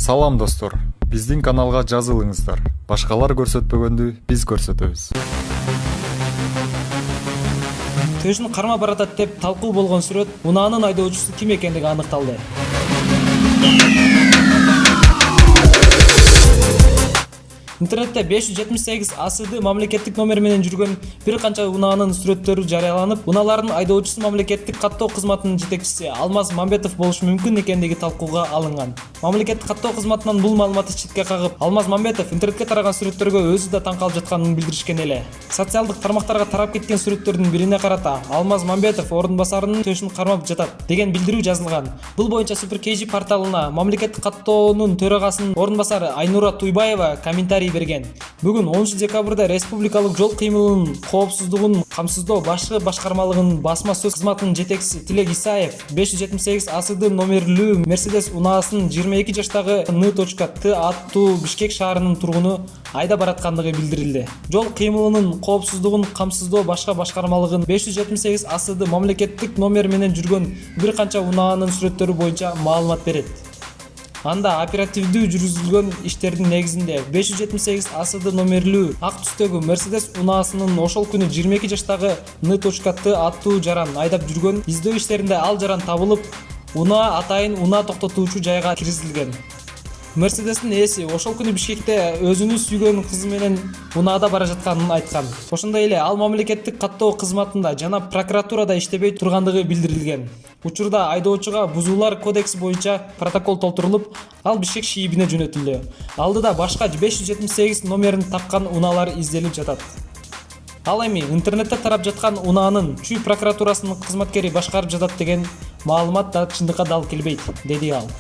Салам достор, биздин каналга жазылыңыздар. Башкалар көрсөтпөгөндү биз көрсөтөбүз. Төшүн карма баратат деп талкуу болгон сүрөт унаанын айдоочусу ким экендиги аныкталды. Интернетте 578 АСД мамлекеттик номер менен жүргөн бир канча унаанын сүрөттөрү жарыяланып, унаалардын айдоочусу мамлекеттик каттоо кызматынын жетекчиси Алмаз Мамбетов болушу мүмкүн экендиги талкууга алынган. Мамлекеттик каттоо кызматынан бул маалыматты четке кагып, Алмаз Мамбетов интернетке тараган сүрөттөргө өзү да таң калып жатканын билдиришкен эле. Социалдык тармактарга тарап кеткен сүрөттөрдүн бирине карата Алмаз Мамбетов орун басарынын төшүн кармап жатат деген билдирүү жазылган. Бул боюнча Супер KG порталына мамлекеттик каттоонун төрагасынын орун басары Айнура Туйбаева комментарий берген. Бүгүн 10 декабрда Республикалык жол кыймылынын коопсуздугун камсыздоо башкы башкармалыгынын басма сөз кызматынын жетекчиси Тилек Исаев 578 АСД номерлүү Мерседес унаасын 22 жаштагы Н.Т аттуу Бишкек шаарынын тургуну айда бараткандыгы билдирилди. Жол кыймылынын коопсуздугун камсыздоо башкы башкармалыгынын 578 АСД мамлекеттик номер менен жүргөн бир канча унаанын сүрөттөрү боюнча маалымат берет. Анда оперативдүү жүргүзүлгөн иштердин негизинде 578 АСД номерлүү ак түстөгү Мерседес унаасынын ошол күнү 22 жаштагы Н.Т аттуу жаран айдап жүргөн издөө иштеринде ал жаран табылып, унаа атайын унаа токтотуучу жайга киргизилген. Мерседестин ээси ошол күнү Бишкекте өзүнүн сүйгөн кызы менен унаада бара жатканын айткан. Ошондой эле ал мамлекеттик каттоо кызматында жана прокуратурада иштебей тургандыгы билдирилген. Учурда айдоочуга бузуулар кодекси боюнча протокол толтурулуп, ал Бишкек ШИИБине жөнөтүлдү. Алдыда башка 578 номерин тапкан унаалар изделип жатат. Ал эми интернетте тарап жаткан унаанын Чүй прокуратурасынын кызматкери башкарып жатат деген маалымат да чындыкка дал келбейт, деди ал.